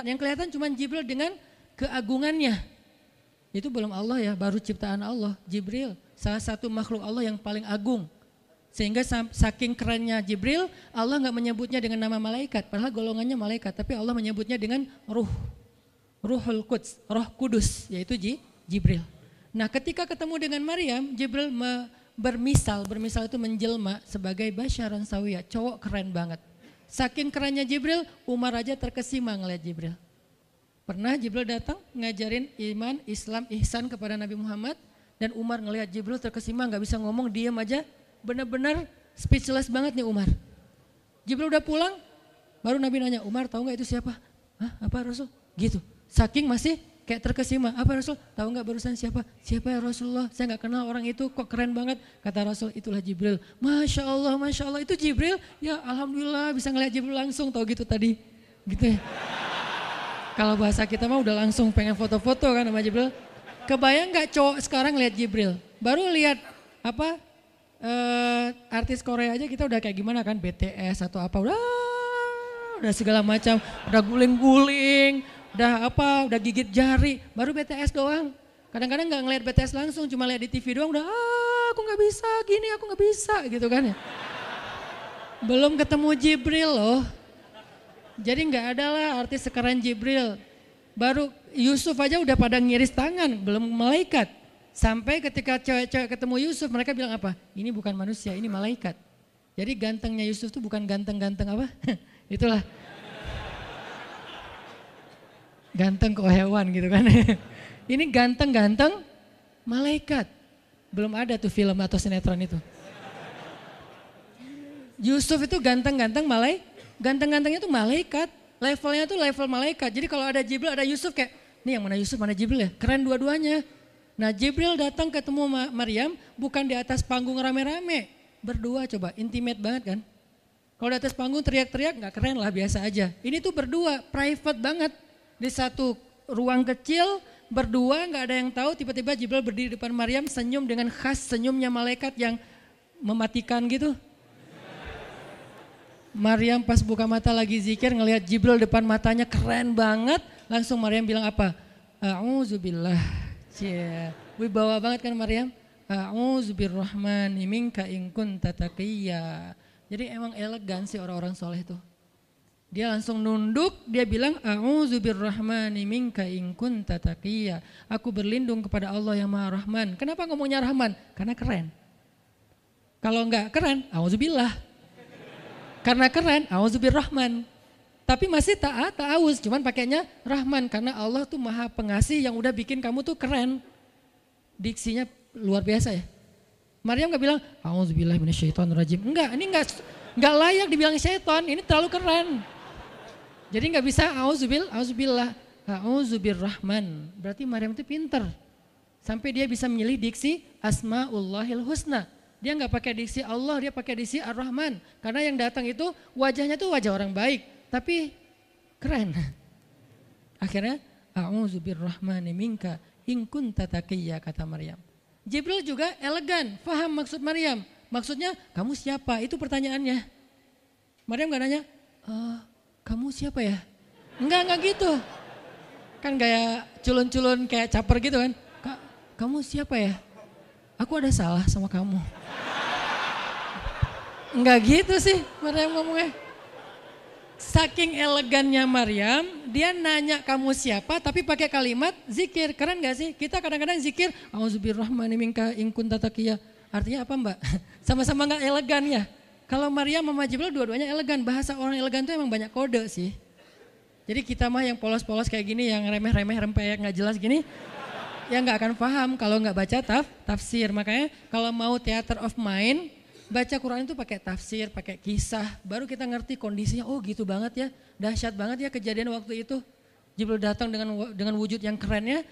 Yang kelihatan cuma Jibril dengan keagungannya. Itu belum Allah ya, baru ciptaan Allah. Jibril, salah satu makhluk Allah yang paling agung. Sehingga saking kerennya Jibril, Allah nggak menyebutnya dengan nama malaikat. Padahal golongannya malaikat, tapi Allah menyebutnya dengan Ruhul Quds, Roh Kudus, yaitu Jibril. Nah ketika ketemu dengan Maryam, Jibril bermisal itu menjelma sebagai basyaran sawiyah, cowok keren banget. Saking kerennya Jibril, Umar aja terkesima ngeliat Jibril. Pernah Jibril datang ngajarin iman, Islam, ihsan kepada Nabi Muhammad, dan Umar ngelihat Jibril terkesima, nggak bisa ngomong, diam aja, benar-benar speechless banget nih Umar. Jibril udah pulang, baru Nabi nanya, Umar tahu nggak itu siapa? Hah, apa Rasul? Gitu. Saking masih kayak terkesima, apa Rasul? Tahu nggak barusan siapa? Siapa ya Rasulullah? Saya nggak kenal orang itu, kok keren banget. Kata Rasul, itulah Jibril. Masya Allah, itu Jibril. Ya Alhamdulillah bisa ngeliat Jibril langsung, tahu gitu tadi. Gitu ya. Kalau bahasa kita mah udah langsung pengen foto-foto kan sama Jibril. Kebayang nggak cowok sekarang lihat Jibril? Baru lihat apa artis Korea aja kita udah kayak gimana kan, BTS atau apa, udah segala macam, udah guling-guling, udah gigit jari, baru BTS doang. Kadang-kadang nggak ngeliat BTS langsung, cuma lihat di TV doang udah aku nggak bisa gini, aku nggak bisa gitu kan ya. Belum ketemu Jibril loh. Jadi nggak ada lah artis sekeren Jibril. Baru Yusuf aja udah pada ngiris tangan, belum malaikat. Sampai ketika cewek-cewek ketemu Yusuf, mereka bilang apa? Ini bukan manusia, ini malaikat. Jadi gantengnya Yusuf tuh bukan ganteng-ganteng apa? Itulah. Ganteng kok hewan gitu kan. Ini ganteng-ganteng malaikat. Belum ada tuh film atau sinetron itu. Yusuf itu ganteng-ganteng ganteng-gantengnya tuh malaikat, levelnya tuh level malaikat. Jadi kalau ada Jibril, ada Yusuf kayak, nih yang mana Yusuf, mana Jibril ya? Keren dua-duanya. Nah Jibril datang ketemu Maryam bukan di atas panggung rame-rame. Berdua coba, intimate banget kan. Kalau di atas panggung teriak-teriak gak keren lah, biasa aja. Ini tuh berdua, private banget. Di satu ruang kecil, berdua gak ada yang tahu, tiba-tiba Jibril berdiri di depan Maryam, senyum dengan khas senyumnya malaikat yang mematikan gitu. Maryam pas buka mata lagi zikir ngelihat Jibril depan matanya keren banget. Langsung Maryam bilang apa? A'udzubillah. Wibawa banget kan Maryam? A'udzubirrahmani minka in kunta taqiyya. Jadi emang elegan sih orang-orang soleh itu. Dia langsung nunduk, dia bilang A'udzubirrahmani minka in kunta taqiyya. Aku berlindung kepada Allah yang Maha Rahman. Kenapa ngomongnya Rahman? Karena keren. Kalau enggak keren, a'udzubillah. Karena keren, A'udzubirrahman. Tapi masih ta'awuz, cuman pakainya Rahman. Karena Allah tuh maha pengasih yang udah bikin kamu tuh keren. Diksinya luar biasa ya. Maryam gak bilang, A'udzubillahi minasyaitonirrajim. Enggak, ini enggak layak dibilang syaiton, ini terlalu keren. Jadi gak bisa A'udzubillah, A'udzubirrahman. Berarti Maryam itu pinter. Sampai dia bisa memilih diksi Asma'ullahil Husna. Dia nggak pakai diksi Allah, dia pakai diksi Ar-Rahman. Karena yang datang itu wajahnya tuh wajah orang baik, tapi keren. Akhirnya, A'udzubirrahmani minka in kunta taqiyya, kata Maryam. Jibril juga elegan, faham maksud Maryam. Maksudnya, kamu siapa? Itu pertanyaannya. Maryam nggak nanya, kamu siapa ya? Enggak gitu. Kan gaya culun-culun kayak caper gitu kan. Kamu siapa ya? Aku ada salah sama kamu. Enggak gitu sih Maryam ngomongnya. Saking elegannya Maryam, dia nanya kamu siapa tapi pakai kalimat zikir. Keren gak sih? Kita kadang-kadang zikir, A'udzubirrahmani minka in kunta taqiyya. Artinya apa Mbak? Sama-sama gak elegan ya. Kalau Maryam sama Jibril dua-duanya elegan. Bahasa orang elegan itu emang banyak kode sih. Jadi kita mah yang polos-polos kayak gini, yang remeh-remeh rempeyek gak jelas gini, ya nggak akan paham kalau nggak baca tafsir. Makanya kalau mau theater of mind, baca Quran itu pakai tafsir, pakai kisah, baru kita ngerti kondisinya. Oh gitu banget ya, dahsyat banget ya kejadian waktu itu. Jibril datang dengan wujud yang kerennya.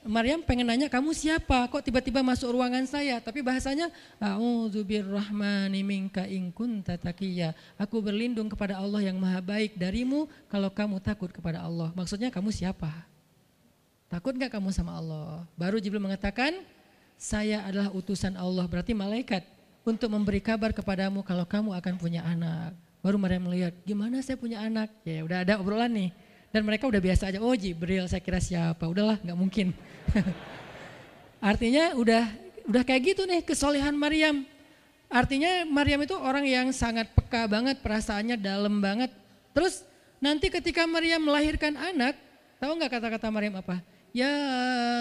Maryam pengen nanya, kamu siapa? Kok tiba-tiba masuk ruangan saya? Tapi bahasanya, A'udzubirrahmani minka in kunta taqiyya. Aku berlindung kepada Allah yang maha baik darimu kalau kamu takut kepada Allah. Maksudnya kamu siapa? Takut gak kamu sama Allah? Baru Jibril mengatakan, saya adalah utusan Allah, berarti malaikat, untuk memberi kabar kepadamu kalau kamu akan punya anak. Baru Maryam melihat, gimana saya punya anak? Ya udah ada obrolan nih. Dan mereka udah biasa aja, oh Jibril saya kira siapa, udahlah nggak mungkin. Artinya udah kayak gitu nih kesolehan Maryam. Artinya Maryam itu orang yang sangat peka banget, perasaannya dalam banget. Terus nanti ketika Maryam melahirkan anak, tahu nggak kata-kata Maryam apa? Ya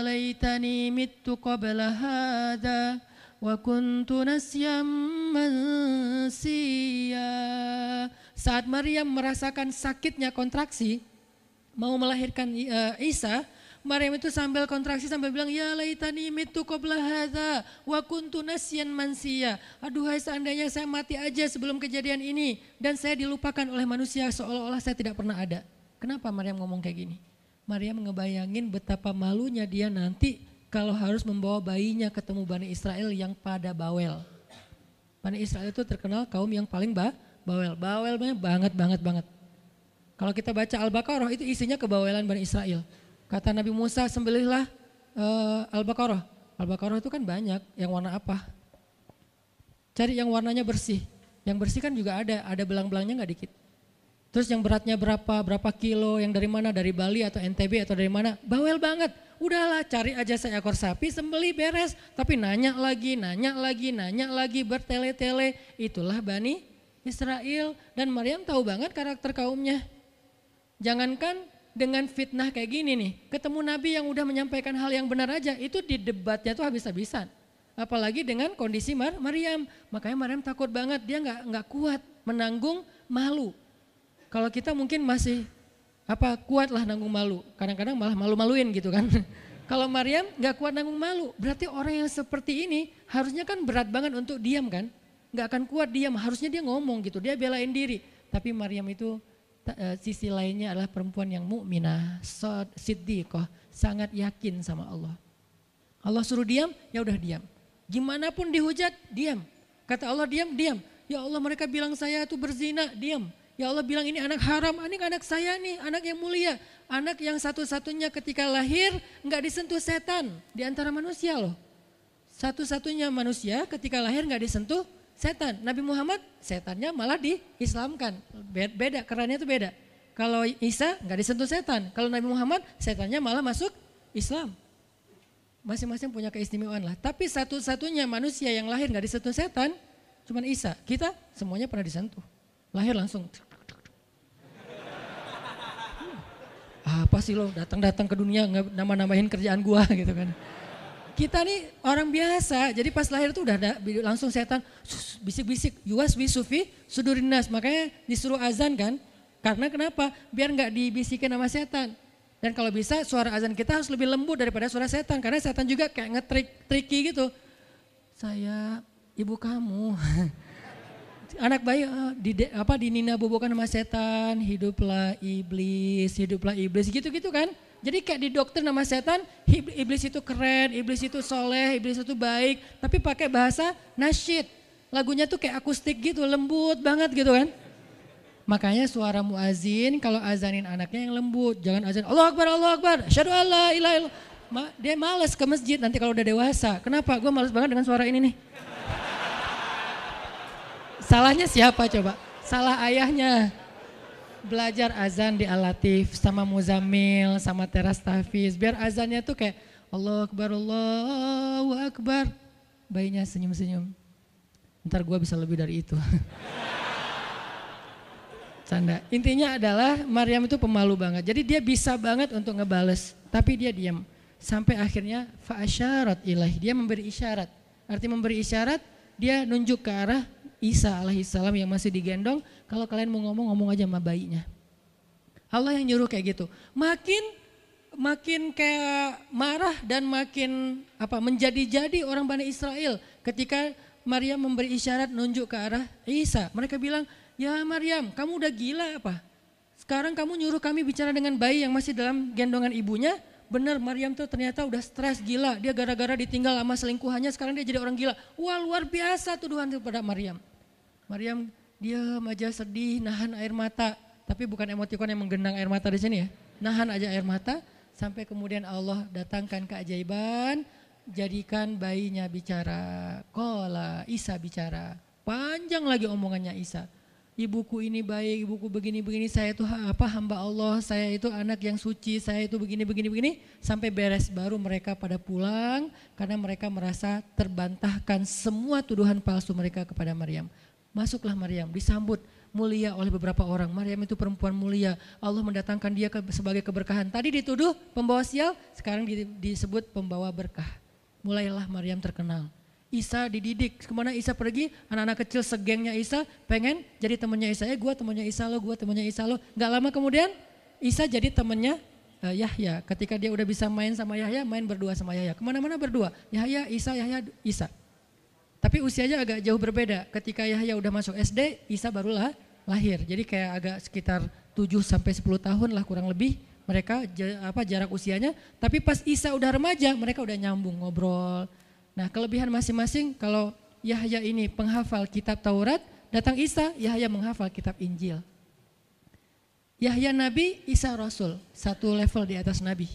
laitani mittu qabla hadza wa kuntu nasyam mansiya. Saat Maryam merasakan sakitnya kontraksi, mau melahirkan Isa, Maryam itu sambil kontraksi sambil bilang, ya laitani mittu qabla hadza wa kuntu nasyan mansiya. Aduhai seandainya saya mati aja sebelum kejadian ini dan saya dilupakan oleh manusia seolah-olah saya tidak pernah ada. Kenapa Maryam ngomong kayak gini? Maryam ngebayangin betapa malunya dia nanti kalau harus membawa bayinya ketemu Bani Israel yang pada bawel. Bani Israel itu terkenal kaum yang paling bawel. Bawelnya banget. Kalau kita baca Al-Baqarah itu isinya kebawelan Bani Israel. Kata Nabi Musa, sembelihlah Al-Baqarah. Al-Baqarah itu kan banyak, yang warna apa? Cari yang warnanya bersih. Yang bersih kan juga ada belang-belangnya nggak dikit. Terus yang beratnya berapa kilo, yang dari mana, dari Bali atau NTB atau dari mana? Bawel banget. Udahlah cari aja seekor sapi, sembelih beres. Tapi nanya lagi, bertele-tele. Itulah Bani Israel. Dan Maryam tahu banget karakter kaumnya. Jangankan dengan fitnah kayak gini nih, ketemu Nabi yang udah menyampaikan hal yang benar aja, itu di debatnya tuh habis-habisan. Apalagi dengan kondisi Maryam, makanya Maryam takut banget, dia nggak kuat menanggung malu. Kalau kita mungkin masih kuat lah nanggung malu, kadang-kadang malah malu-maluin gitu kan. Kalau Maryam nggak kuat nanggung malu, berarti orang yang seperti ini harusnya kan berat banget untuk diam kan, nggak akan kuat diam, harusnya dia ngomong gitu, dia belain diri. Tapi Maryam itu sisi lainnya adalah perempuan yang mukminah, siddiqah, sangat yakin sama Allah. Allah suruh diam, ya udah diam. Gimana pun dihujat, diam. Kata Allah diam. Ya Allah mereka bilang saya itu berzina, diam. Ya Allah bilang ini anak haram, ini anak saya nih, anak yang mulia. Anak yang satu-satunya ketika lahir nggak disentuh setan di antara manusia loh. Satu-satunya manusia ketika lahir nggak disentuh setan. Nabi Muhammad setannya malah diislamkan. Beda, kerannya itu beda. Kalau Isa nggak disentuh setan. Kalau Nabi Muhammad setannya malah masuk Islam. Masing-masing punya keistimewaan lah. Tapi satu-satunya manusia yang lahir nggak disentuh setan cuman Isa. Kita semuanya pernah disentuh. Lahir langsung. Apa sih lo datang-datang ke dunia nambah-nambahin kerjaan gua gitu kan. Kita nih orang biasa, jadi pas lahir tuh udah ada langsung setan bisik-bisik, yuwas bisufi sudurinas, makanya disuruh azan kan. Karena kenapa? Biar nggak dibisikin sama setan. Dan kalau bisa suara azan kita harus lebih lembut daripada suara setan, karena setan juga kayak nge-tricky gitu. Saya ibu kamu. Anak bayi dinina bobokan sama setan, hiduplah iblis gitu-gitu kan. Jadi kayak di dokter nama setan, iblis itu keren, iblis itu soleh, iblis itu baik. Tapi pakai bahasa nasyid. Lagunya tuh kayak akustik gitu, lembut banget gitu kan. Makanya suara muazin kalau azanin anaknya yang lembut. Jangan azan Allah Akbar, asyhadu an la ilaha illallah. Dia malas ke masjid nanti kalau udah dewasa. Kenapa? Gue malas banget dengan suara ini nih. Salahnya siapa coba? Salah ayahnya. Belajar azan di Al-Latif sama Muzammil sama Teras Tahfiz biar azannya tuh kayak Allahu Akbar. Bayinya senyum-senyum. Ntar gue bisa lebih dari itu. Canda. Intinya adalah Maryam itu pemalu banget. Jadi dia bisa banget untuk ngebales, tapi dia diam. Sampai akhirnya fa'asyarat ilaih, dia memberi isyarat. Arti memberi isyarat, dia nunjuk ke arah Isa alaihissalam yang masih digendong, kalau kalian mau ngomong aja sama bayinya. Allah yang nyuruh kayak gitu. Makin kayak marah dan makin menjadi-jadi orang Bani Israel ketika Maryam memberi isyarat nunjuk ke arah Isa. Mereka bilang, ya Maryam, kamu udah gila apa? Sekarang kamu nyuruh kami bicara dengan bayi yang masih dalam gendongan ibunya. Benar, Maryam tuh ternyata udah stres gila. Dia gara-gara ditinggal sama selingkuhannya, sekarang dia jadi orang gila. Wah, luar biasa tuduhan kepada Maryam. Maryam diam aja, sedih, nahan air mata. Tapi bukan emotikon yang menggenang air mata di sini ya. Nahan aja air mata sampai kemudian Allah datangkan keajaiban, jadikan bayinya bicara. Qala, Isa bicara. Panjang lagi omongannya Isa. ibuku ini baik, ibuku begini-begini, saya itu hamba Allah, saya itu anak yang suci, saya itu begini-begini, sampai beres baru mereka pada pulang karena mereka merasa terbantahkan semua tuduhan palsu mereka kepada Maryam. Masuklah Maryam, disambut mulia oleh beberapa orang. Maryam itu perempuan mulia, Allah mendatangkan dia sebagai keberkahan. Tadi dituduh pembawa sial, sekarang disebut pembawa berkah. Mulailah Maryam terkenal. Isa dididik, kemana Isa pergi, anak-anak kecil segengnya Isa pengen jadi temannya Isa. Gue temannya Isa lo, gue temannya Isa lo. Gak lama kemudian Isa jadi temannya Yahya. Ketika dia udah bisa main sama Yahya, main berdua sama Yahya. Kemana-mana berdua, Yahya, Isa. Tapi usianya agak jauh berbeda. Ketika Yahya udah masuk SD, Isa barulah lahir. Jadi kayak agak sekitar 7-10 tahun lah kurang lebih mereka jarak usianya. Tapi pas Isa udah remaja, mereka udah nyambung ngobrol. Nah, kelebihan masing-masing, kalau Yahya ini penghafal kitab Taurat, datang Isa, Yahya menghafal kitab Injil. Yahya Nabi, Isa Rasul, satu level di atas Nabi.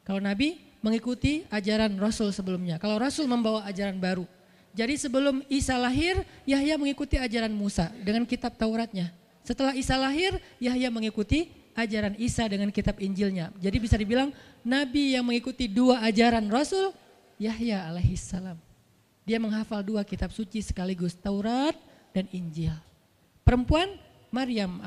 Kalau Nabi mengikuti ajaran Rasul sebelumnya, kalau Rasul membawa ajaran baru. Jadi sebelum Isa lahir, Yahya mengikuti ajaran Musa dengan kitab Tauratnya. Setelah Isa lahir, Yahya mengikuti ajaran Isa dengan kitab Injilnya. Jadi bisa dibilang Nabi yang mengikuti dua ajaran Rasul, Yahya alaihissalam. Dia menghafal dua kitab suci sekaligus, Taurat dan Injil. Perempuan Maryam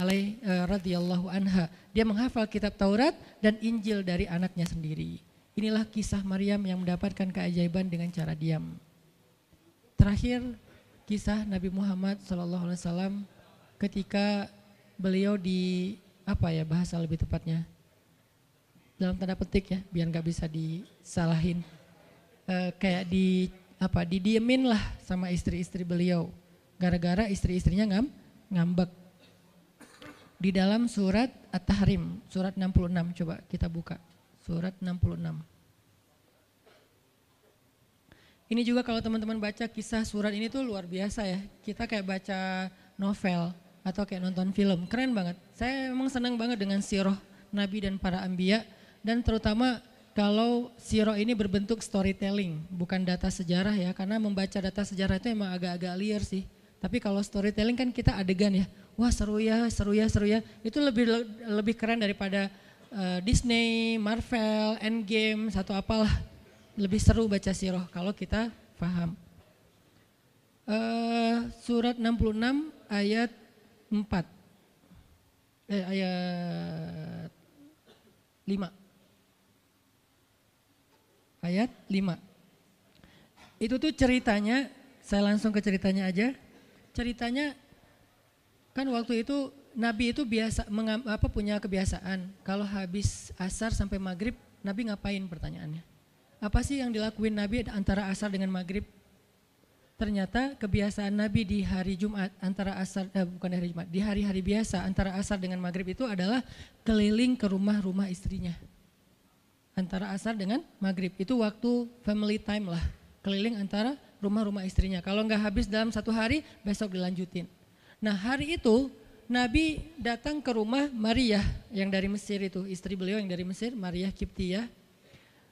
radhiyallahu anha, dia menghafal kitab Taurat dan Injil dari anaknya sendiri. Inilah kisah Maryam yang mendapatkan keajaiban dengan cara diam. Terakhir kisah Nabi Muhammad SAW ketika beliau bahasa lebih tepatnya dalam tanda petik ya, biar nggak bisa disalahin. Kayak didiemin lah sama istri-istri beliau gara-gara istri-istrinya ngambek. Di dalam surat At-Tahrim, surat 66, coba kita buka surat 66. Ini juga kalau teman-teman baca kisah surat ini tuh luar biasa ya, kita kayak baca novel atau kayak nonton film, keren banget. Saya memang senang banget dengan sirah Nabi dan para anbiya, dan terutama kalau sirah ini berbentuk storytelling, bukan data sejarah ya, karena membaca data sejarah itu emang agak-agak liar sih. Tapi kalau storytelling kan kita adegan ya, wah seru ya, itu lebih keren daripada Disney, Marvel, Endgame, satu apalah. Lebih seru baca sirah kalau kita paham. Surat 66 ayat 4, ayat 5. Ayat 5. Itu tuh ceritanya, saya langsung ke ceritanya aja. Ceritanya kan waktu itu Nabi itu punya kebiasaan kalau habis asar sampai maghrib, Nabi ngapain pertanyaannya? Apa sih yang dilakuin Nabi antara asar dengan maghrib? Ternyata kebiasaan Nabi di hari Jumat di hari-hari biasa antara asar dengan maghrib itu adalah keliling ke rumah-rumah istrinya. Antara asar dengan maghrib itu waktu family time lah, keliling antara rumah-rumah istrinya. Kalau nggak habis dalam satu hari, besok dilanjutin. Nah hari itu Nabi datang ke rumah Maria yang dari Mesir itu, istri beliau yang dari Mesir, Maria Kiptiyah,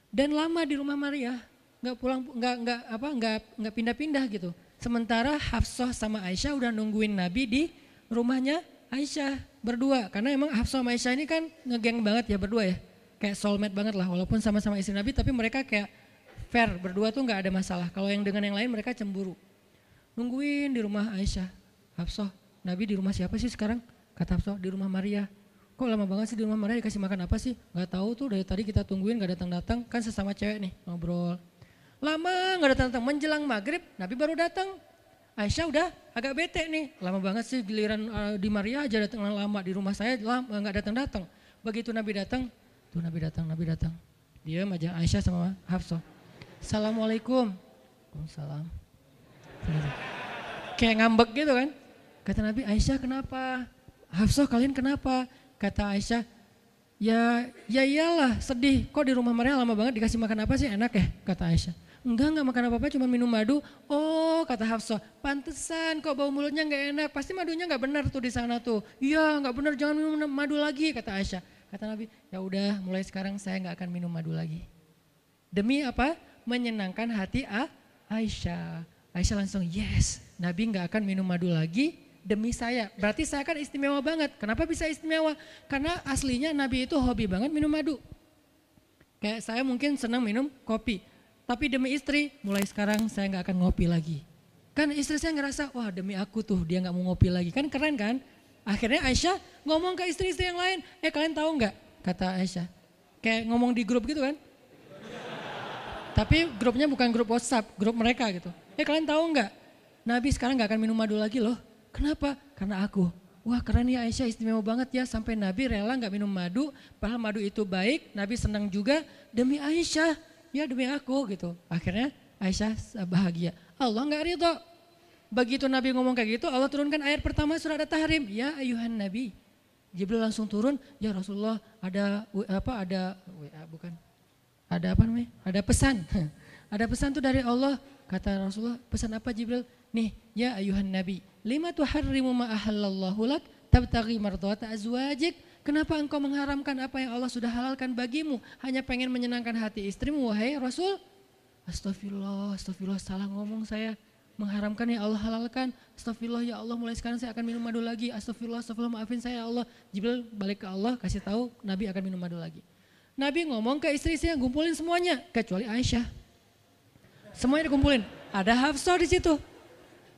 dan lama di rumah Maria, nggak pindah-pindah gitu. Sementara Hafsah sama Aisyah udah nungguin Nabi di rumahnya Aisyah berdua, karena emang Hafsah sama Aisyah ini kan ngegeng banget ya berdua ya. Kayak soulmate banget lah, walaupun sama-sama istri Nabi, tapi mereka kayak fair, berdua tuh nggak ada masalah. Kalau yang dengan yang lain mereka cemburu. Nungguin di rumah Aisyah, Hafsah, Nabi di rumah siapa sih sekarang? Kata Hafsah, di rumah Maria. Kok lama banget sih di rumah Maria, dikasih makan apa sih? Gak tahu tuh, dari tadi kita tungguin gak datang-datang, kan sesama cewek nih ngobrol. Lama gak datang-datang, menjelang maghrib Nabi baru datang. Aisyah udah agak bete nih, lama banget sih giliran di Maria aja datang lama, di rumah saya gak datang-datang. Begitu Nabi datang, tuh Nabi datang. Diam aja Aisyah sama Hafsah. Assalamualaikum. Waalaikumsalam. Kayak ngambek gitu kan. Kata Nabi, Aisyah kenapa? Hafsah kalian kenapa? Kata Aisyah, ya iyalah sedih. Kok di rumah Maria lama banget dikasih makan apa sih, enak ya? Kata Aisyah. Enggak makan apa-apa, cuma minum madu. Oh kata Hafsah, pantesan kok bau mulutnya gak enak. Pasti madunya gak benar tuh di sana tuh. Iya gak benar, jangan minum madu lagi kata Aisyah. Kata Nabi, ya udah mulai sekarang saya nggak akan minum madu lagi. Demi apa? Menyenangkan hati Aisyah. Aisyah langsung yes, Nabi nggak akan minum madu lagi demi saya. Berarti saya kan istimewa banget. Kenapa bisa istimewa? Karena aslinya Nabi itu hobi banget minum madu. Kayak saya mungkin senang minum kopi. Tapi demi istri, mulai sekarang saya nggak akan ngopi lagi. Kan istri saya ngerasa, wah demi aku tuh dia nggak mau ngopi lagi. Kan keren kan? Akhirnya Aisyah ngomong ke istri-istri yang lain, kalian tahu nggak? Kata Aisyah, kayak ngomong di grup gitu kan. Tapi grupnya bukan grup WhatsApp, grup mereka gitu. Kalian tahu nggak? Nabi sekarang nggak akan minum madu lagi loh. Kenapa? Karena aku. Wah keren ya Aisyah, istimewa banget ya. Sampai Nabi rela nggak minum madu, padahal madu itu baik. Nabi senang juga demi Aisyah, ya demi aku gitu. Akhirnya Aisyah bahagia. Allah nggak ridho. Begitu Nabi ngomong kayak gitu, Allah turunkan ayat pertama surat At-Tahrim. Ya ayuhan Nabi. Jibril langsung turun, ya Rasulullah ada pesan. Ada pesan tuh dari Allah. Kata Rasulullah, pesan apa Jibril? Nih, ya ayuhan Nabi. Lima tuharrimu ma ahallallahu lak tabtaghi mardhata azwajik. Kenapa engkau mengharamkan apa yang Allah sudah halalkan bagimu? Hanya pengen menyenangkan hati istrimu, wahai Rasul. Astagfirullah, salah ngomong saya. Mengharamkan yang Allah halalkan. Astagfirullah ya Allah, mulai sekarang saya akan minum madu lagi. Astagfirullah, maafin saya ya Allah. Jibril balik ke Allah, kasih tahu Nabi akan minum madu lagi. Nabi ngomong ke istri-istrinya, ngumpulin semuanya kecuali Aisyah. Semuanya dikumpulin. Ada Hafsah di situ.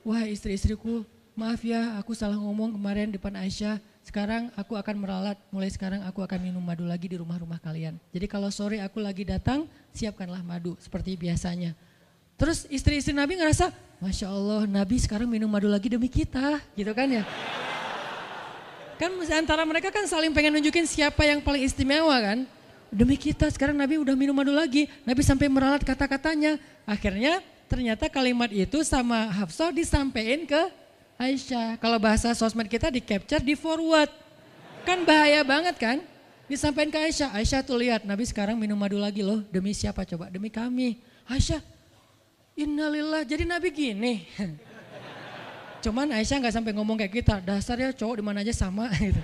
Wah istri-istriku, maaf ya aku salah ngomong kemarin depan Aisyah. Sekarang aku akan meralat, mulai sekarang aku akan minum madu lagi di rumah-rumah kalian. Jadi kalau sore aku lagi datang, siapkanlah madu seperti biasanya. Terus istri-istri Nabi ngerasa, Masya Allah Nabi sekarang minum madu lagi demi kita, gitu kan ya. Kan antara mereka kan saling pengen nunjukin siapa yang paling istimewa kan. Demi kita sekarang Nabi udah minum madu lagi, Nabi sampai meralat kata-katanya. Akhirnya ternyata kalimat itu sama Hafsah disampaikan ke Aisyah. Kalau bahasa sosmed kita di capture, di forward. Kan bahaya banget kan. Disampaikan ke Aisyah, Aisyah tuh lihat Nabi sekarang minum madu lagi loh. Demi siapa coba? Demi kami. Aisyah, innalillah, jadi Nabi gini. Cuman Aisyah gak sampai ngomong kayak kita, dasarnya cowok dimana aja sama gitu.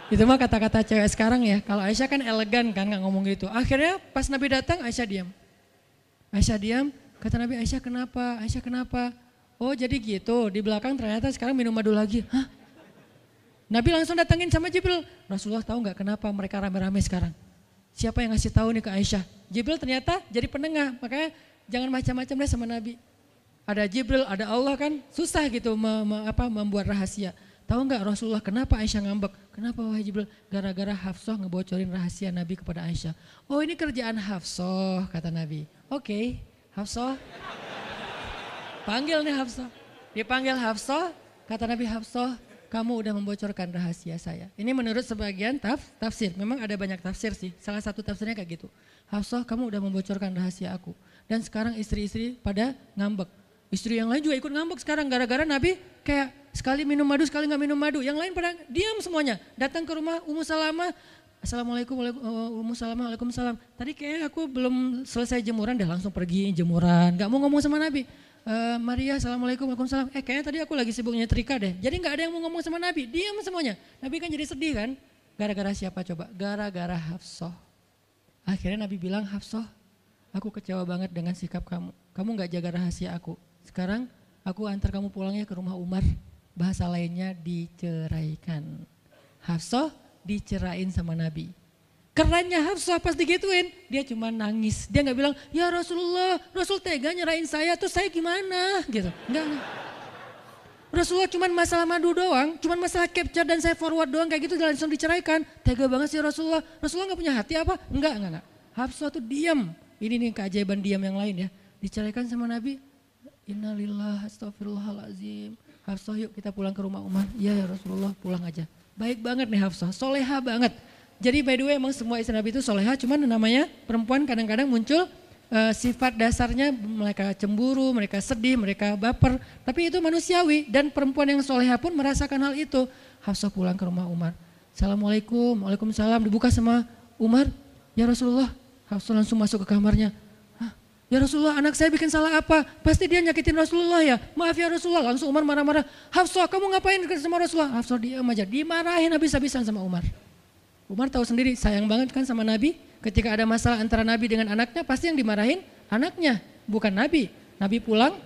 Itu mah kata-kata cewek sekarang ya. Kalau Aisyah kan elegan kan gak ngomong gitu. Akhirnya pas Nabi datang Aisyah diam. Aisyah diam, kata Nabi, Aisyah kenapa? Aisyah kenapa? Oh jadi gitu, di belakang ternyata sekarang minum madu lagi. Hah? Nabi langsung datangin sama Jibril. Rasulullah tahu gak kenapa mereka rame-rame sekarang? Siapa yang ngasih tahu nih ke Aisyah? Jibril ternyata jadi penengah, makanya jangan macam-macam deh sama Nabi. Ada Jibril, ada Allah kan, susah gitu membuat rahasia. Tahu nggak Rasulullah kenapa Aisyah ngambek? Kenapa wahai Jibril? Gara-gara Hafsah ngebocorin rahasia Nabi kepada Aisyah. Oh ini kerjaan Hafsah kata Nabi. Oke, Hafsah. Panggil nih Hafsah. Dipanggil Hafsah, kata Nabi Hafsah, kamu udah membocorkan rahasia saya. Ini menurut sebagian tafsir. Memang ada banyak tafsir sih. Salah satu tafsirnya kayak gitu. Hafsah kamu udah membocorkan rahasia aku. Dan sekarang istri-istri pada ngambek. Istri yang lain juga ikut ngambek sekarang gara-gara Nabi kayak sekali minum madu, sekali gak minum madu. Yang lain pada diam semuanya. Datang ke rumah Ummu Salamah. Assalamualaikum Ummu Salamah, waalaikumsalam. Tadi kayak aku belum selesai jemuran, dah langsung pergi jemuran. Gak mau ngomong sama Nabi. Maria, assalamualaikum, waalaikumsalam. Kayaknya tadi aku lagi sibuk nyetrika deh. Jadi gak ada yang mau ngomong sama Nabi, diam semuanya. Nabi kan jadi sedih kan. Gara-gara siapa coba? Gara-gara Hafsah. Akhirnya Nabi bilang, Hafsah, aku kecewa banget dengan sikap kamu. Kamu gak jaga rahasia aku. Sekarang aku antar kamu pulangnya ke rumah Umar. Bahasa lainnya diceraikan. Hafsah dicerain sama Nabi. Kerennya Hafsah pas digituin, dia cuma nangis. Dia gak bilang, ya Rasulullah, Rasul tega nyerain saya, terus saya gimana? Gitu. Enggak. Rasulullah cuma masalah madu doang, cuma masalah capture dan saya forward doang kayak gitu langsung diceraikan. Tega banget sih Rasulullah. Rasulullah gak punya hati apa? Enggak. Hafsah tuh diam. Ini nih keajaiban diam yang lain ya. Diceraikan sama Nabi. Innalillah, astagfirullahaladzim. Hafsah yuk kita pulang ke rumah Umar. Iya ya Rasulullah, pulang aja. Baik banget nih Hafsah, soleha banget. Jadi by the way emang semua istri Nabi itu soleha, cuman namanya perempuan kadang-kadang muncul sifat dasarnya mereka cemburu, mereka sedih, mereka baper. Tapi itu manusiawi dan perempuan yang soleha pun merasakan hal itu. Hafsah pulang ke rumah Umar. Assalamualaikum, waalaikumsalam, dibuka sama Umar. Ya Rasulullah, Hafsah langsung masuk ke kamarnya. Ya Rasulullah, anak saya bikin salah apa? Pasti dia nyakitin Rasulullah ya. Maaf ya Rasulullah. Langsung Umar marah-marah. Hafsah, kamu ngapain sama Rasulullah? Hafsah diam aja. Dimarahin habis-habisan sama Umar. Umar tahu sendiri, sayang banget kan sama Nabi. Ketika ada masalah antara Nabi dengan anaknya, pasti yang dimarahin anaknya, bukan Nabi. Nabi pulang,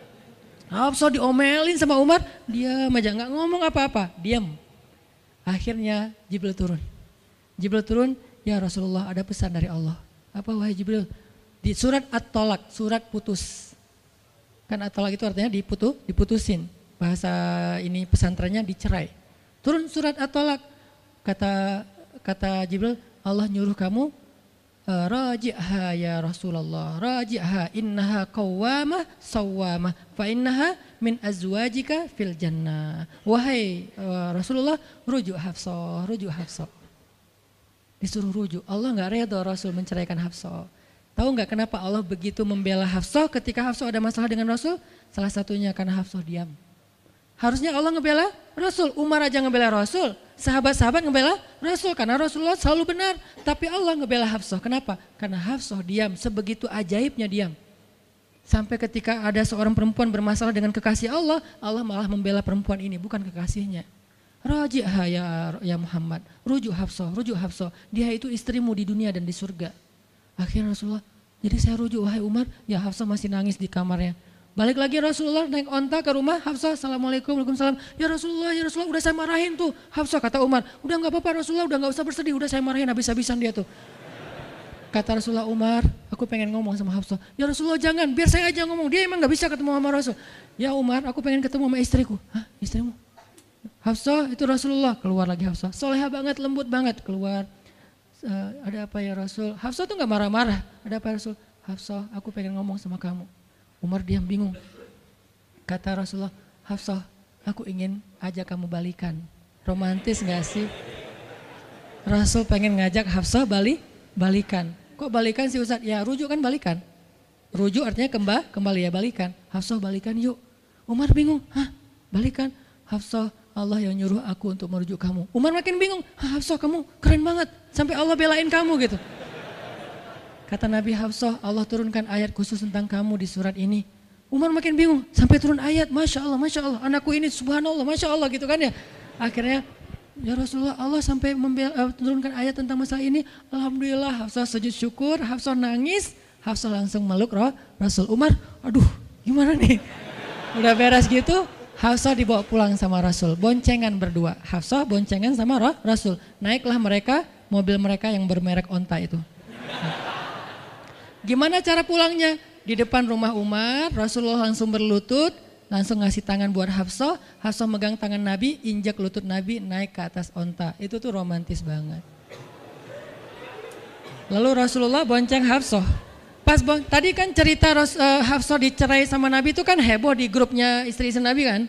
Hafsah diomelin sama Umar, diam aja, nggak ngomong apa-apa, diam. Akhirnya Jibril turun. Jibril turun, ya Rasulullah ada pesan dari Allah. Apa wahai Jibril? Di surat At-Tolak, surat putus. Kan At-Tolak itu artinya diputusin. Bahasa ini pesantrennya dicerai. Turun surat At-Tolak. Kata Jibril, Allah nyuruh kamu raji'ha ya Rasulullah, raji'ha innaha qawwamah sawwamah fa innaha min azwajika fil jannah. Wahai Rasulullah, rujuk Hafsah, rujuk Hafsah. Disuruh rujuk. Allah enggak redha Rasul menceraikan Hafsah. Tahu enggak kenapa Allah begitu membela Hafsah ketika Hafsah ada masalah dengan Rasul? Salah satunya karena Hafsah diam. Harusnya Allah ngebela Rasul, Umar aja ngebela Rasul, sahabat-sahabat ngebela Rasul karena Rasulullah selalu benar. Tapi Allah ngebela Hafsah, kenapa? Karena Hafsah diam, sebegitu ajaibnya diam. Sampai ketika ada seorang perempuan bermasalah dengan kekasih Allah, Allah malah membela perempuan ini, bukan kekasihnya. Raji'ha ya Muhammad, rujuk Hafsah, dia itu istrimu di dunia dan di surga. Akhirnya Rasulullah, jadi saya rujuk wahai Umar, ya Hafsah masih nangis di kamarnya. Balik lagi Rasulullah naik onta ke rumah Hafsah, assalamualaikum, waalaikumsalam. Ya Rasulullah, udah saya marahin tuh. Hafsah kata Umar, udah gak apa-apa Rasulullah, udah gak usah bersedih, udah saya marahin habis-habisan dia tuh. Kata Rasulullah, Umar, aku pengen ngomong sama Hafsah. Ya Rasulullah jangan, biar saya aja ngomong, dia emang gak bisa ketemu sama Rasul. Ya Umar, aku pengen ketemu sama istriku. Hah, istrimu? Hafsah itu Rasulullah, keluar lagi Hafsah. Soleha banget, lembut banget, keluar. Ada apa ya Rasul? Hafsah tuh gak marah-marah, ada apa ya Rasul? Hafsah, aku pengen ngomong sama kamu. Umar diam bingung. Kata Rasulullah, Hafsah, aku ingin ajak kamu balikan. Romantis gak sih? Rasul pengen ngajak Hafsah balikan. Kok balikan sih Ustaz? Ya rujuk kan balikan. Rujuk artinya kembali ya balikan. Hafsah balikan yuk. Umar bingung, hah balikan? Hafsah, Allah yang nyuruh aku untuk merujuk kamu. Umar makin bingung, Hafsah kamu keren banget. Sampai Allah belain kamu gitu. Kata Nabi, Hafsah, Allah turunkan ayat khusus tentang kamu di surat ini. Umar makin bingung, sampai turun ayat, Masya Allah, anakku ini subhanallah, Masya Allah gitu kan ya. Akhirnya, ya Rasulullah, Allah sampai turunkan ayat tentang masalah ini. Alhamdulillah, Hafsah sujud syukur, Hafsah nangis, Hafsah langsung meluk Rasul. Umar, aduh gimana nih? Udah beres gitu, Hafsah dibawa pulang sama Rasul, boncengan berdua. Hafsah boncengan sama Rasul. Naiklah mereka, mobil mereka yang bermerek onta itu. Gimana cara pulangnya? Di depan rumah Umar, Rasulullah langsung berlutut, langsung ngasih tangan buat Hafsah. Hafsah megang tangan Nabi, injak lutut Nabi, naik ke atas onta. Itu tuh romantis banget. Lalu Rasulullah bonceng Hafsah. Tadi kan cerita Hafsah dicerai sama Nabi itu kan heboh di grupnya istri-istri Nabi kan.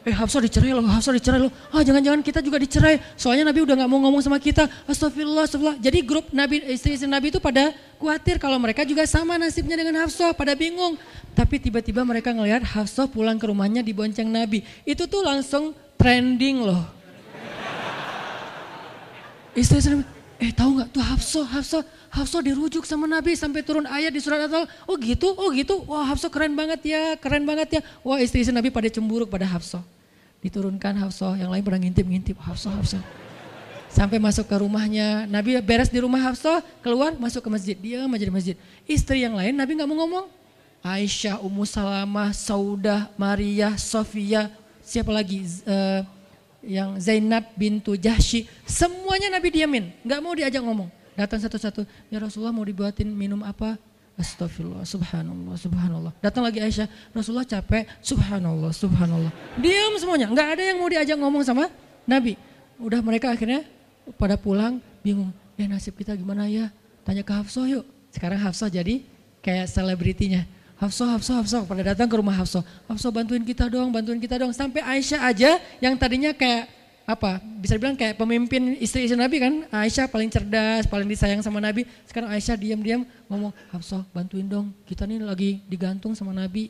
Hafsah dicerai loh. Jangan-jangan kita juga dicerai. Soalnya Nabi udah gak mau ngomong sama kita. Astagfirullah. Jadi grup Nabi, istri-istri Nabi itu pada khawatir kalau mereka juga sama nasibnya dengan Hafsah. Pada bingung. Tapi tiba-tiba mereka ngelihat Hafsah pulang ke rumahnya dibonceng Nabi. Itu tuh langsung trending loh. Istri-istri Nabi, tahu gak tuh Hafsah dirujuk sama Nabi sampai turun ayat di surat At-Talaq. Oh gitu. Wah Hafsah keren banget ya. Wah istri-istri Nabi pada cemburu pada Hafsah. Diturunkan Hafsah, yang lain pada ngintip Hafsah. Sampai masuk ke rumahnya, Nabi beres di rumah Hafsah, keluar masuk ke masjid, dia aja di masjid. Istri yang lain Nabi gak mau ngomong. Aisyah, Ummu Salamah, Saudah, Maria, Sofia, siapa lagi? Yang Zainab bintu Jahsy, semuanya Nabi diamin, gak mau diajak ngomong. Datang satu-satu, ya Rasulullah mau dibuatin minum apa? Astagfirullah, subhanallah. Datang lagi Aisyah, Rasulullah capek, subhanallah. Diam semuanya, nggak ada yang mau diajak ngomong sama Nabi. Udah mereka akhirnya pada pulang, bingung. Ya nasib kita gimana ya? Tanya ke Hafsah yuk. Sekarang Hafsah jadi kayak selebritinya. Hafsah, pada datang ke rumah Hafsah. Hafsah bantuin kita dong. Sampai Aisyah aja yang tadinya kayak bisa dibilang kayak pemimpin istri-istri Nabi kan. Aisyah paling cerdas, paling disayang sama Nabi. Sekarang Aisyah diam-diam ngomong, Hafsah bantuin dong, kita nih lagi digantung sama Nabi.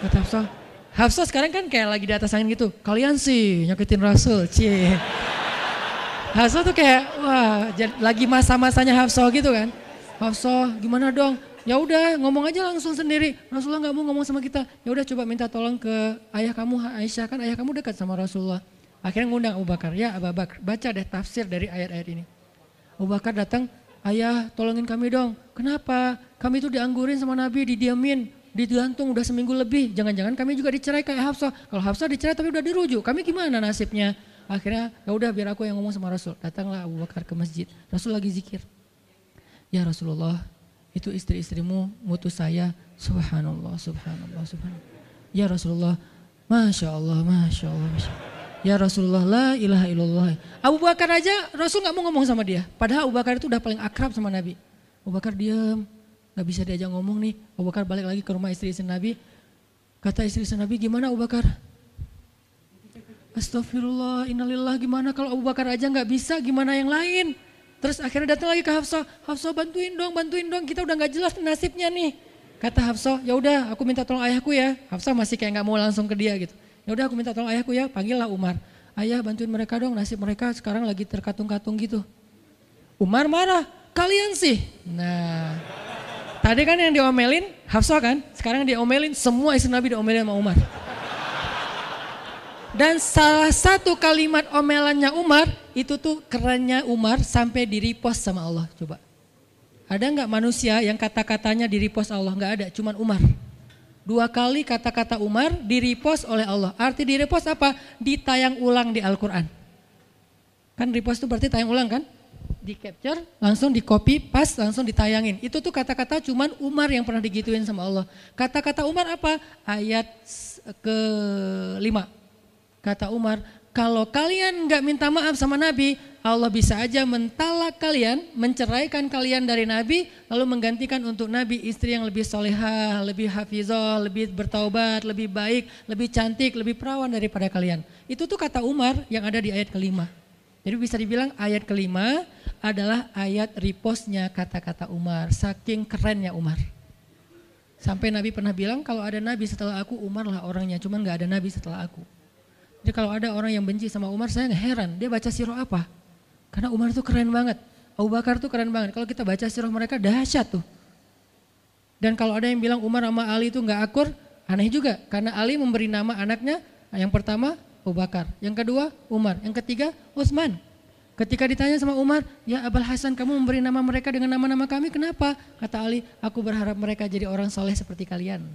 Kata Hafsah sekarang kan kayak lagi di atas angin gitu. Kalian sih nyakitin Rasul, cie. Hafsah tuh kayak wah lagi masa-masanya Hafsah gitu kan. Hafsah gimana dong? Ya udah ngomong aja langsung sendiri. Rasulullah nggak mau ngomong sama kita. Ya udah coba minta tolong ke ayah kamu Aisyah, kan ayah kamu dekat sama Rasulullah. Akhirnya ngundang Abu Bakar, ya Abu Bakar baca deh tafsir dari ayat-ayat ini. Abu Bakar datang, ayah tolongin kami dong. Kenapa? Kami itu dianggurin sama Nabi, didiamin. digantung udah seminggu lebih. Jangan-jangan kami juga dicerai kayak Hafsah. Kalau Hafsah dicerai tapi udah dirujuk, kami gimana nasibnya? Akhirnya ya udah biar aku yang ngomong sama Rasul. Datanglah Abu Bakar ke masjid. Rasul lagi zikir. Ya Rasulullah, itu istri-istrimu mutus saya. Subhanallah, subhanallah, subhanallah. Ya Rasulullah, Masya Allah, Masya Allah, Masya Allah. Ya Rasulullah, la ilaha illallah. Abu Bakar aja Rasul gak mau ngomong sama dia. Padahal Abu Bakar itu udah paling akrab sama Nabi. Abu Bakar diam, gak bisa diajak ngomong nih. Abu Bakar balik lagi ke rumah istri-istri Nabi. Kata istri-istri Nabi, gimana Abu Bakar? Astagfirullah, innalillah, gimana kalau Abu Bakar aja gak bisa, gimana yang lain? Terus akhirnya datang lagi ke Hafsah. Hafsah bantuin dong, kita udah gak jelas nasibnya nih. Kata Hafsah, ya udah aku minta tolong ayahku ya. Hafsah masih kayak nggak mau langsung ke dia gitu. Ya udah aku minta tolong ayahku ya, panggillah Umar. Ayah bantuin mereka dong, nasib mereka sekarang lagi terkatung-katung gitu. Umar marah, kalian sih. Nah, tadi kan yang diomelin Hafsah kan, sekarang diomelin semua istri Nabi diomelin sama Umar. Dan salah satu kalimat omelannya Umar, itu tuh kerennya Umar sampai di-repost sama Allah, coba. Ada nggak manusia yang kata-katanya di-repost Allah? Nggak ada, cuman Umar. 2 kali kata-kata Umar di-repost oleh Allah. Arti di-repost apa? Ditayang ulang di Al-Quran. Kan repost itu berarti tayang ulang kan? Di-capture, langsung di-copy, paste, langsung ditayangin. Itu tuh kata-kata cuman Umar yang pernah digituin sama Allah. Kata-kata Umar apa? Ayat ke-5. Kata Umar, kalau kalian nggak minta maaf sama Nabi, Allah bisa aja mentalak kalian, menceraikan kalian dari Nabi, lalu menggantikan untuk Nabi istri yang lebih solehah, lebih hafizah, lebih bertaubat, lebih baik, lebih cantik, lebih perawan daripada kalian. Itu tuh kata Umar yang ada di ayat ke-5. Jadi bisa dibilang ayat ke-5 adalah ayat repostnya kata-kata Umar, saking kerennya Umar. Sampai Nabi pernah bilang kalau ada Nabi setelah aku, Umar lah orangnya, cuman gak ada Nabi setelah aku. Jadi kalau ada orang yang benci sama Umar, saya heran, dia baca sirah apa? Karena Umar tuh keren banget, Abu Bakar tuh keren banget. Kalau kita baca sirah mereka dahsyat tuh. Dan kalau ada yang bilang Umar sama Ali itu gak akur, aneh juga. Karena Ali memberi nama anaknya, yang pertama Abu Bakar, yang kedua Umar, yang ketiga Utsman. Ketika ditanya sama Umar, ya Abul Hasan kamu memberi nama mereka dengan nama-nama kami, kenapa? Kata Ali, aku berharap mereka jadi orang soleh seperti kalian.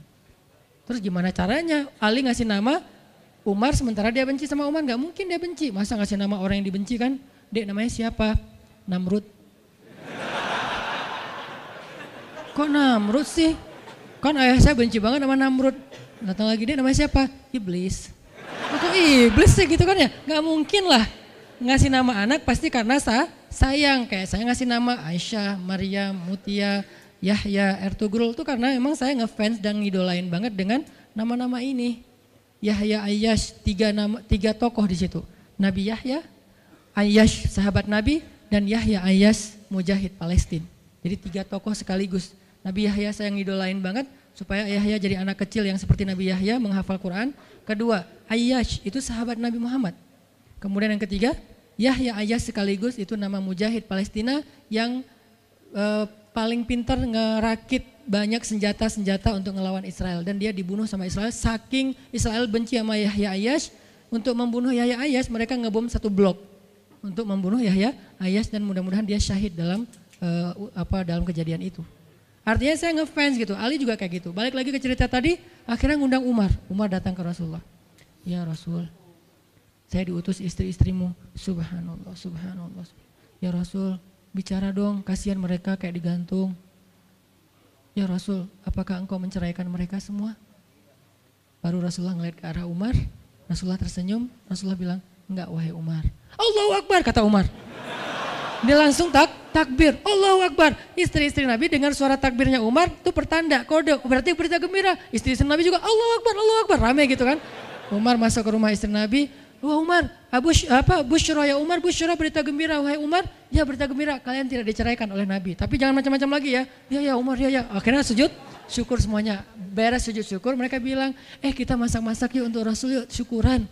Terus gimana caranya Ali ngasih nama Umar sementara dia benci sama Umar? Gak mungkin dia benci, masa ngasih nama orang yang dibenci kan? Dek namanya siapa? Namrud. Kok Namrud sih? Kan ayah saya benci banget sama Namrud. Datang lagi, dek namanya siapa? Iblis. Kok iblis sih gitu kan ya? Gak mungkin lah. Ngasih nama anak pasti karena sayang. Kayak saya ngasih nama Aisyah, Maryam, Mutia, Yahya, Ertugrul. Itu karena emang saya ngefans dan ngidolain banget dengan nama-nama ini. Yahya, Ayyash, 3 tokoh di situ. Nabi Yahya, Ayyash sahabat Nabi, dan Yahya Ayyash mujahid Palestina. Jadi 3 tokoh sekaligus. Nabi Yahya saya ngidolain banget supaya Yahya jadi anak kecil yang seperti Nabi Yahya menghafal Quran. Kedua, Ayyash itu sahabat Nabi Muhammad. Kemudian yang ketiga, Yahya Ayyash sekaligus itu nama mujahid Palestina yang paling pintar ngerakit banyak senjata-senjata untuk ngelawan Israel. Dan dia dibunuh sama Israel, saking Israel benci sama Yahya Ayyash. Untuk membunuh Yahya Ayyash mereka ngebom 1 blok. Untuk membunuh Yahya Ayyash dan mudah-mudahan dia syahid dalam dalam kejadian itu. Artinya saya ngefans gitu, Ali juga kayak gitu. Balik lagi ke cerita tadi, akhirnya ngundang Umar. Umar datang ke Rasulullah. Ya Rasul, saya diutus istri-istrimu. Subhanallah, subhanallah. Ya Rasul, bicara dong, kasihan mereka kayak digantung. Ya Rasul, apakah engkau menceraikan mereka semua? Baru Rasulullah ngeliat ke arah Umar, Rasulullah tersenyum, Rasulullah bilang, enggak wahai Umar. Allahu Akbar kata Umar. Dia langsung takbir, Allahu Akbar. Istri-istri Nabi dengar suara takbirnya Umar itu pertanda, kode, berarti berita gembira. Istri-istri Nabi juga Allahu Akbar, rame gitu kan. Umar masuk ke rumah istri Nabi, wah Umar, busyra ya Umar, busyra berita gembira, wahai Umar, ya berita gembira, kalian tidak diceraikan oleh Nabi. Tapi jangan macam-macam lagi ya. Ya Umar, ya. Akhirnya sujud syukur semuanya. Beres sujud syukur, mereka bilang, kita masak-masak yuk untuk Rasul yuk, syukuran.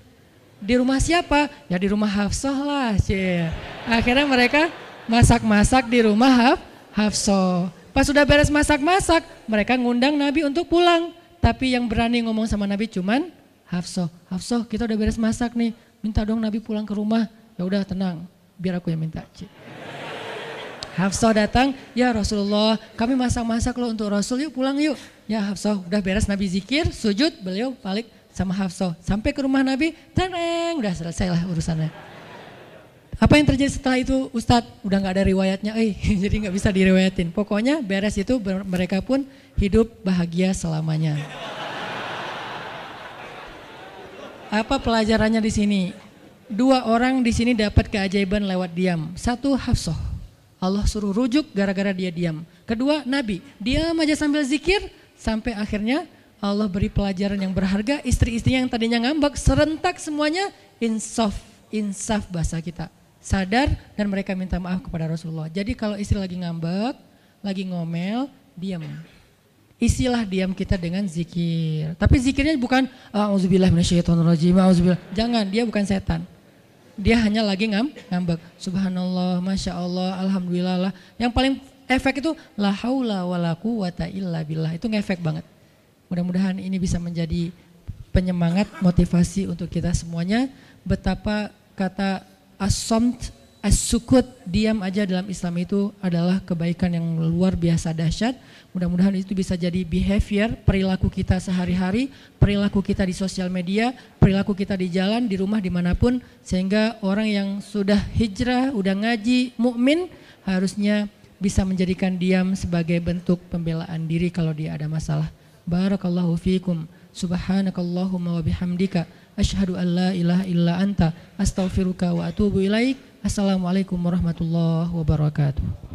Di rumah siapa? Ya di rumah Hafsah lah. Akhirnya mereka masak-masak di rumah Hafsah. Pas sudah beres masak-masak, mereka ngundang Nabi untuk pulang. Tapi yang berani ngomong sama Nabi cuman Hafsah. Hafsah, kita udah beres masak nih, minta dong Nabi pulang ke rumah. Ya udah tenang, biar aku yang minta. Hafsah datang, ya Rasulullah kami masak-masak loh untuk Rasul, yuk pulang yuk. Ya Hafsah, udah beres Nabi zikir, sujud, beliau balik sama Hafsah. Sampai ke rumah Nabi, teneng, udah selesai lah urusannya. Apa yang terjadi setelah itu Ustadz? Udah gak ada riwayatnya, jadi gak bisa diriwayatin. Pokoknya beres itu mereka pun hidup bahagia selamanya. Apa pelajarannya di sini? 2 orang di sini dapat keajaiban lewat diam. 1 Hafsah. Allah suruh rujuk gara-gara dia diam. Kedua Nabi, diam aja sambil zikir sampai akhirnya Allah beri pelajaran yang berharga. Istri-istrinya yang tadinya ngambek serentak semuanya insaf bahasa kita. Sadar dan mereka minta maaf kepada Rasulullah. Jadi kalau istri lagi ngambek, lagi ngomel, diam. Isilah diam kita dengan zikir. Tapi zikirnya bukan auzubillahi minasyaitonirrajim, auzubillah. Jangan, dia bukan setan. Dia hanya lagi ngambek. Subhanallah, Masya Allah, Alhamdulillah lah. Yang paling efek itu la haula wala quwata illa billah. Itu ngefek banget. Mudah-mudahan ini bisa menjadi penyemangat, motivasi untuk kita semuanya. Betapa kata as-samt, as-sukut, diam aja dalam Islam itu adalah kebaikan yang luar biasa dahsyat. Mudah-mudahan itu bisa jadi behavior, perilaku kita sehari-hari, perilaku kita di sosial media, perilaku kita di jalan, di rumah, dimanapun. Sehingga orang yang sudah hijrah, udah ngaji, mukmin harusnya bisa menjadikan diam sebagai bentuk pembelaan diri kalau dia ada masalah. Barakallahu fiikum, subhanakallahumma wa bihamdika, asyhadu an la ilaha illa anta, astaghfiruka wa atubu ilaik. Assalamualaikum warahmatullahi wabarakatuh.